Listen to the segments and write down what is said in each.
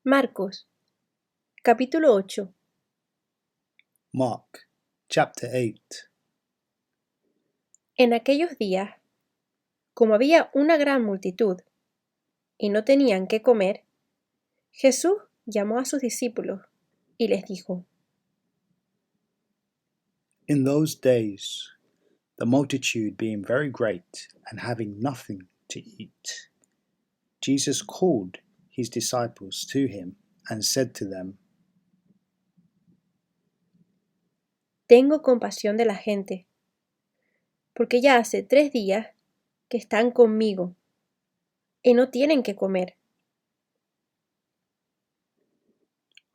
Marcos, capítulo 8. Mark, chapter 8. En aquellos días, como había una gran multitud y no tenían qué comer, Jesús llamó a sus discípulos y les dijo: In those days, the multitude being very great and having nothing to eat, Jesus called his disciples to him and said to them, Tengo compasión de la gente, porque ya hace 3 días que están conmigo y no tienen qué comer.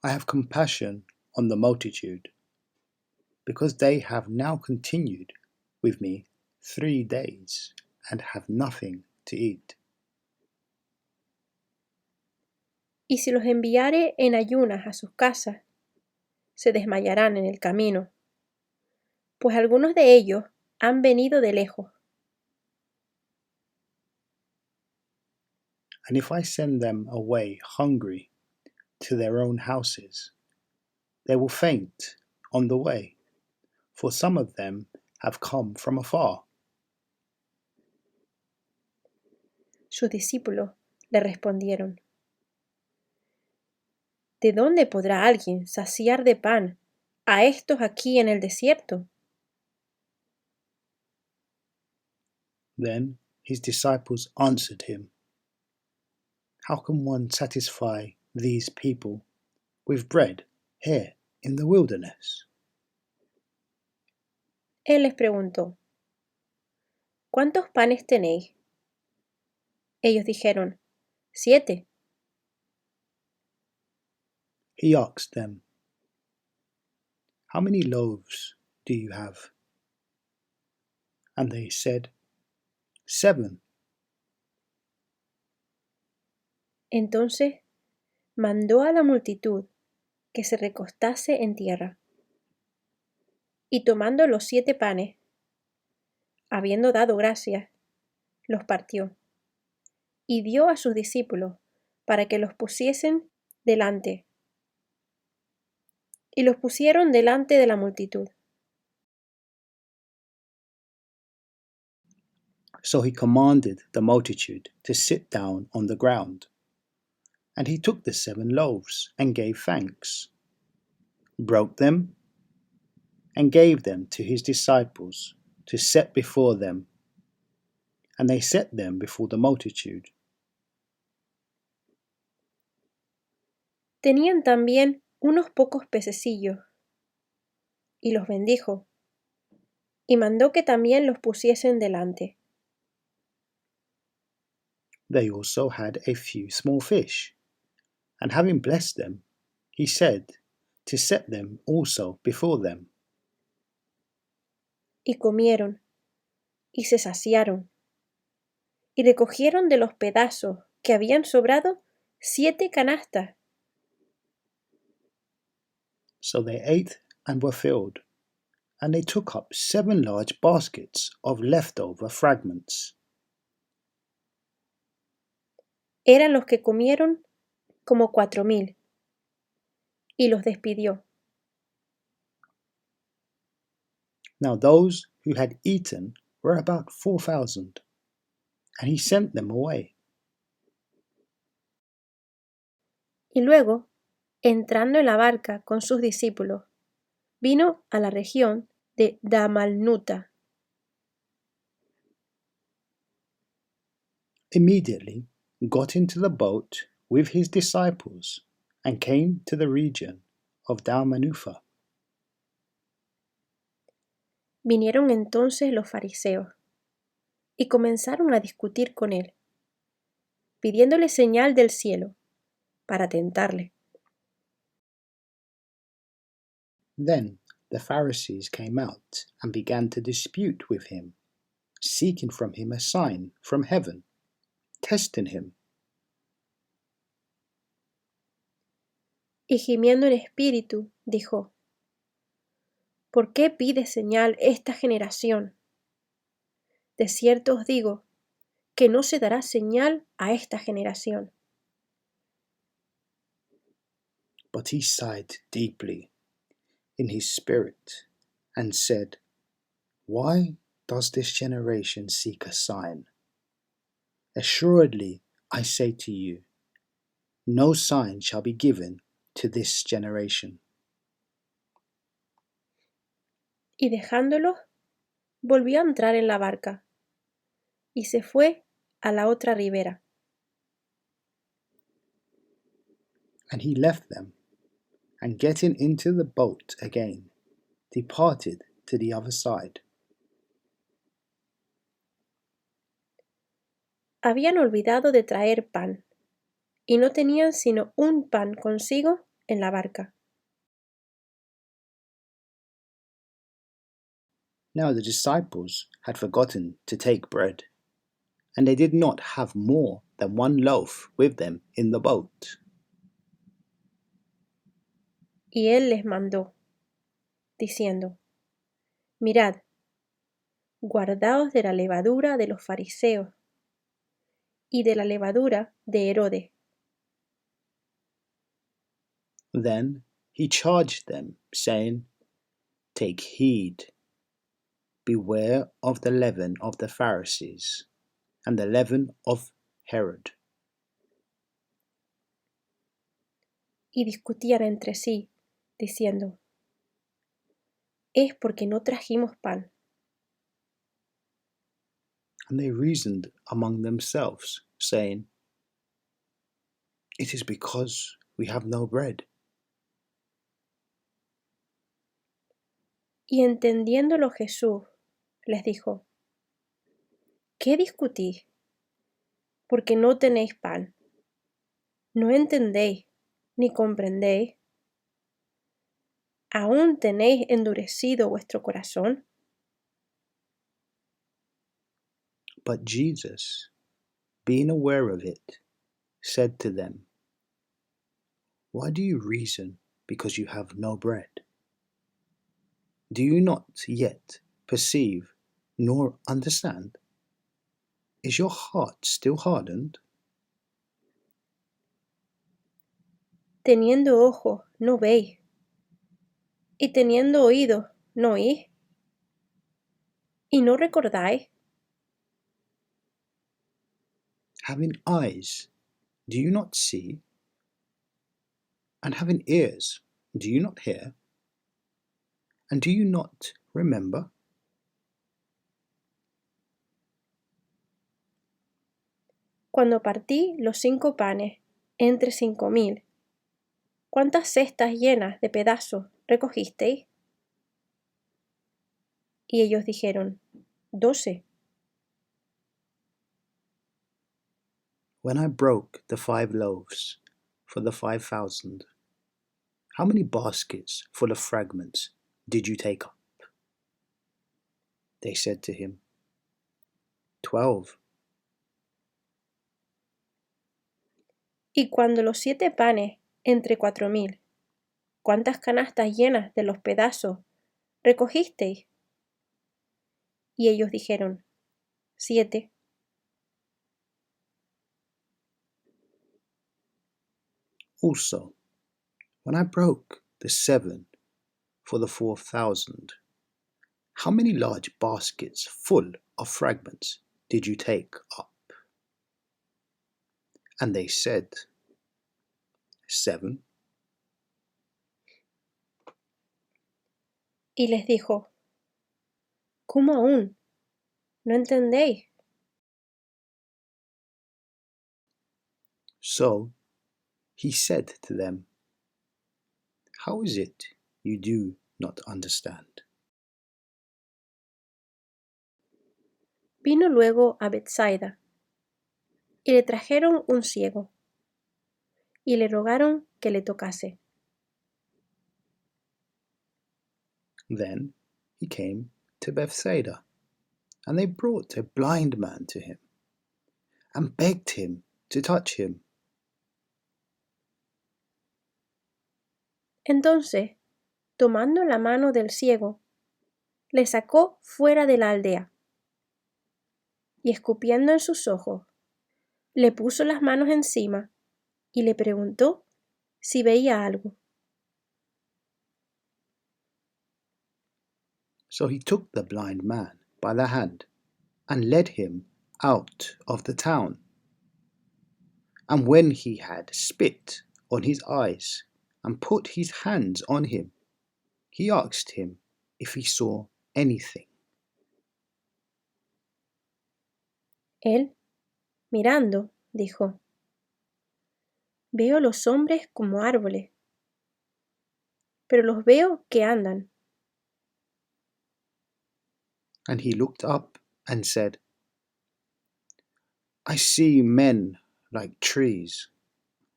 I have compassion on the multitude, because they have now continued with me 3 days and have nothing to eat. Y si los enviare en ayunas a sus casas, se desmayarán en el camino, pues algunos de ellos han venido de lejos. And if I send them away hungry to their own houses, they will faint on the way, for some of them have come from afar. Sus discípulos le respondieron: ¿De dónde podrá alguien saciar de pan a estos aquí en el desierto? Then his disciples answered him, How can one satisfy these people with bread here in the wilderness? Él les preguntó: ¿Cuántos panes tenéis? Ellos dijeron: 7. He asked them, How many loaves do you have? And they said, 7. Entonces mandó a la multitud que se recostase en tierra. Y tomando los 7 panes, habiendo dado gracias, los partió, y dio a sus discípulos para que los pusiesen delante. Y los pusieron delante de la multitud. So he commanded the multitude to sit down on the ground. And he took the 7 loaves and gave thanks, broke them, and gave them to his disciples to set before them. And they set them before the multitude. Tenían también unos pocos pececillos, y los bendijo, y mandó que también los pusiesen delante. They also had a few small fish, and having blessed them, he said to set them also before them. Y comieron, y se saciaron, y recogieron de los pedazos que habían sobrado 7 canastas. So they ate and were filled, and they took up 7 large baskets of leftover fragments. Eran los que comieron como 4,000, y los despidió. Now those who had eaten were about 4,000, and he sent them away. Y luego, entrando en la barca con sus discípulos, vino a la región de Damalnuta. Immediately got into the boat with his disciples and came to the region of Dalmanutha. Vinieron entonces los fariseos y comenzaron a discutir con él, pidiéndole señal del cielo para tentarle. Then the Pharisees came out and began to dispute with him, seeking from him a sign from heaven, testing him. Y gimiendo en espíritu, dijo: ¿Por qué pide señal esta generación? De cierto os digo que no se dará señal a esta generación. But he sighed deeply in his spirit and said, "Why does this generation seek a sign? Assuredly, I say to you, no sign shall be given to this generation." Y dejándolos, volvió a entrar en la barca y se fue a la otra ribera. And he left them, and getting into the boat again, departed to the other side. Habían olvidado de traer pan, y no tenían sino un pan consigo en la barca. Now the disciples had forgotten to take bread, and they did not have more than one loaf with them in the boat. Y él les mandó, diciendo, Mirad, guardaos de la levadura de los fariseos y de la levadura de Herodes. Then he charged them, saying, "Take heed, beware of the leaven of the Pharisees, and the leaven of Herod." Y discutían entre sí, diciendo, Es porque no trajimos pan. And they reasoned among themselves, saying, "It is because we have no bread." Y entendiéndolo Jesús, les dijo, ¿Qué discutís? Porque no tenéis pan. ¿No entendéis ni comprendéis? ¿Aún tenéis endurecido vuestro corazón? But Jesus, being aware of it, said to them, "Why do you reason because you have no bread? Do you not yet perceive nor understand? Is your heart still hardened? Teniendo ojos, no veis, y teniendo oídos, no oís, y no recordáis. Having eyes, do you not see? And having ears, do you not hear? And do you not remember?" Cuando partí los 5 panes entre 5000, ¿cuántas cestas llenas de pedazos recogisteis? Y ellos dijeron, 12. When I broke the 5 loaves for the 5,000, how many baskets full of fragments did you take up? They said to him, 12. Y cuando los 7 panes entre 4000, ¿cuántas canastas llenas de los pedazos recogisteis? Y ellos dijeron, 7. Also, when I broke the 7 for the 4,000, how many large baskets full of fragments did you take up? And they said, 7. Y les dijo, ¿cómo aún? ¿No entendéis? So he said to them, "How is it you do not understand?" Vino luego a Bethsaida, y le trajeron un ciego, y le rogaron que le tocase. Then he came to Bethsaida, and they brought a blind man to him, and begged him to touch him. Entonces, tomando la mano del ciego, le sacó fuera de la aldea, y escupiendo en sus ojos, le puso las manos encima, y le preguntó si veía algo. So he took the blind man by the hand and led him out of the town. And when he had spit on his eyes and put his hands on him, he asked him if he saw anything. Él, mirando, dijo: Veo los hombres como árboles, pero los veo que andan. And he looked up and said, I see men like trees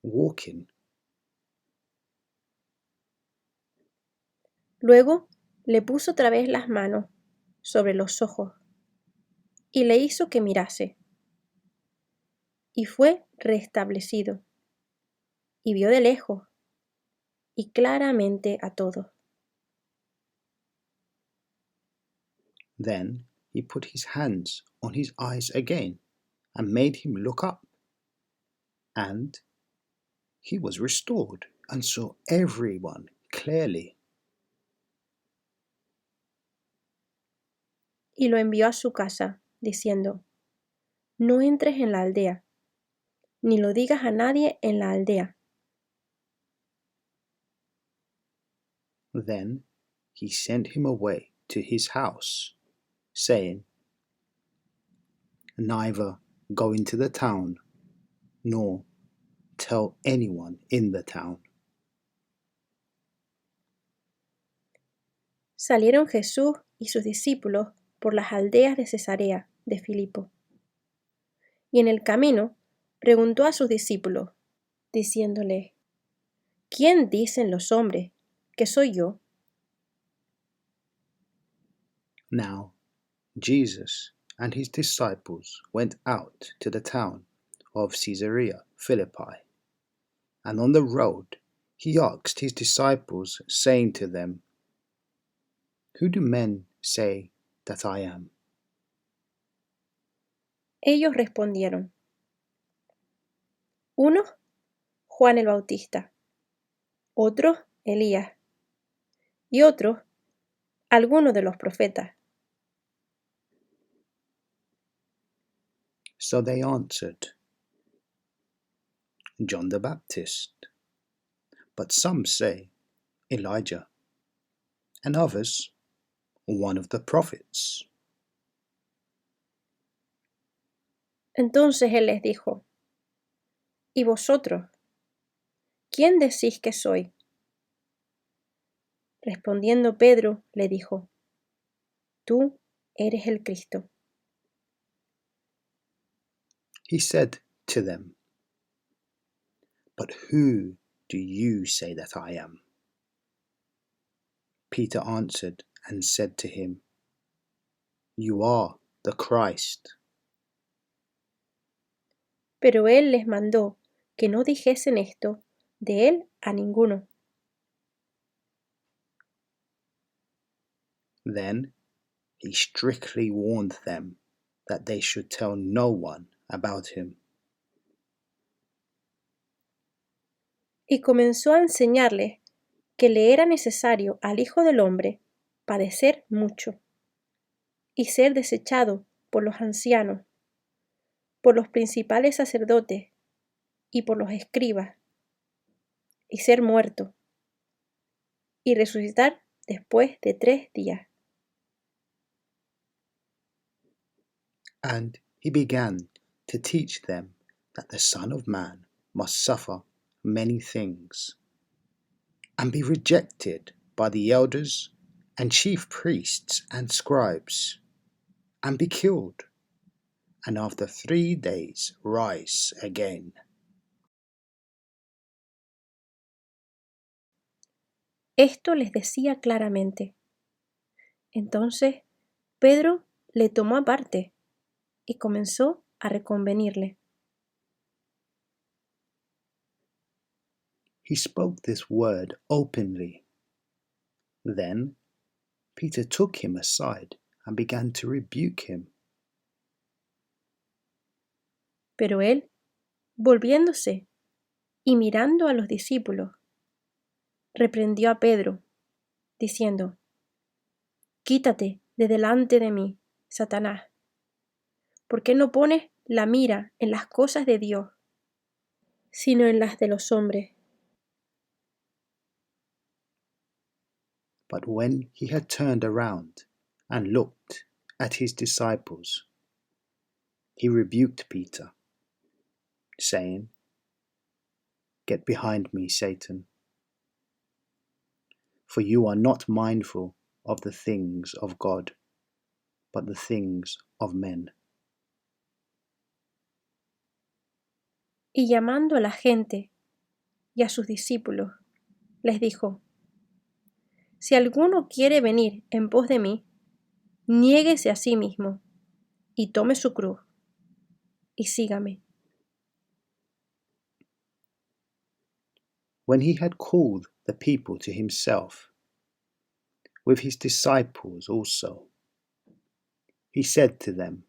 walking. Luego le puso otra vez las manos sobre los ojos y le hizo que mirase. Y fue restablecido, y vio de lejos y claramente a todos. Then he put his hands on his eyes again and made him look up. And he was restored and saw everyone clearly. Y lo envió a su casa, diciendo: No entres en la aldea, ni lo digas a nadie en la aldea. Then he sent him away to his house, saying, Neither go into the town, nor tell anyone in the town. Salieron Jesús y sus discípulos por las aldeas de Cesarea de Filipo. Y en el camino preguntó a sus discípulos, diciéndole: ¿Quién dicen los hombres que soy yo? Now Jesus and his disciples went out to the town of Caesarea Philippi, and on the road he asked his disciples, saying to them, Who do men say that I am? Ellos respondieron: unos, Juan el Bautista; otros, Elías; y otros, algunos de los profetas. So they answered, John the Baptist, but some say Elijah, and others one of the prophets. Entonces él les dijo: ¿Y vosotros? ¿Quién decís que soy? Respondiendo Pedro, le dijo: Tú eres el Cristo. He said to them, But who do you say that I am? Peter answered and said to him, You are the Christ. Pero él les mandó que no dijesen esto de él a ninguno. Then he strictly warned them that they should tell no one about him. Y comenzó a enseñarles que le era necesario al Hijo del Hombre padecer mucho, y ser desechado por los ancianos, por los principales sacerdotes y por los escribas, y ser muerto, y resucitar después de 3 días. And he began to teach them that the Son of Man must suffer many things, and be rejected by the elders and chief priests and scribes, and be killed, and after 3 days rise again. Esto les decía claramente. Entonces Pedro le tomó aparte y comenzó a reconvenirle. He spoke this word openly. Then Peter took him aside and began to rebuke him. Pero él, volviéndose y mirando a los discípulos, reprendió a Pedro, diciendo: Quítate de delante de mí, Satanás. ¿Por qué no pones la mira en las cosas de Dios, sino en las de los hombres? But when he had turned around and looked at his disciples, he rebuked Peter, saying, "Get behind me, Satan, for you are not mindful of the things of God, but the things of men." Y llamando a la gente y a sus discípulos, les dijo: Si alguno quiere venir en pos de mí, niéguese a sí mismo y tome su cruz y sígame. When he had called the people to himself, with his disciples also, he said to them,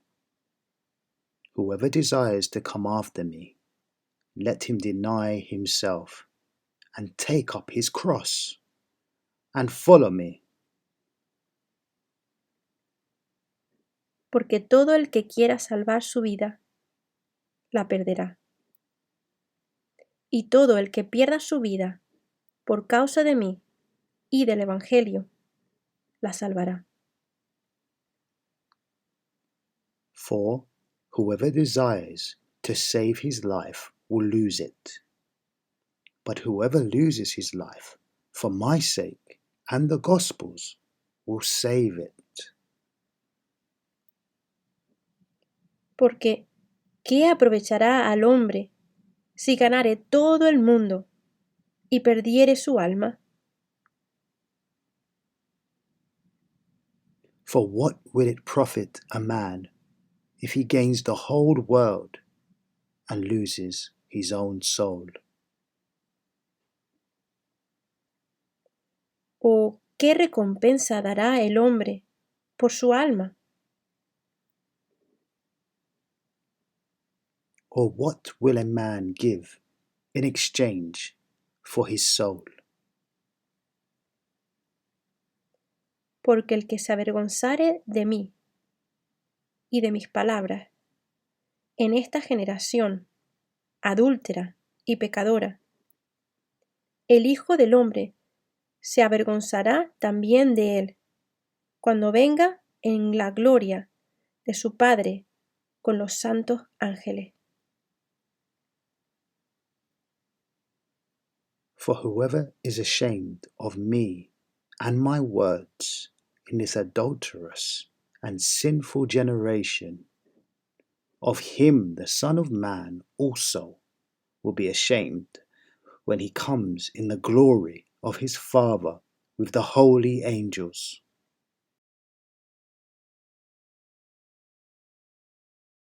"Whoever desires to come after me, let him deny himself and take up his cross and follow me. Porque todo el que quiera salvar su vida, la perderá. Y todo el que pierda su vida por causa de mí y del Evangelio, la salvará. For whoever desires to save his life will lose it. But whoever loses his life for my sake and the gospel's will save it. Porque, ¿qué aprovechará al hombre si ganare todo el mundo y perdiere su alma? For what will it profit a man if he gains the whole world and loses his own soul? ¿O qué recompensa dará el hombre por su alma? Or what will a man give in exchange for his soul? Porque el que se avergonzare de mí y de mis palabras en esta generación adúltera y pecadora, el Hijo del Hombre se avergonzará también de él, cuando venga en la gloria de su Padre con los santos ángeles. For whoever is ashamed of me and my words in this adulterous and sinful generation, of him the Son of Man also will be ashamed when he comes in the glory of his Father with the holy angels.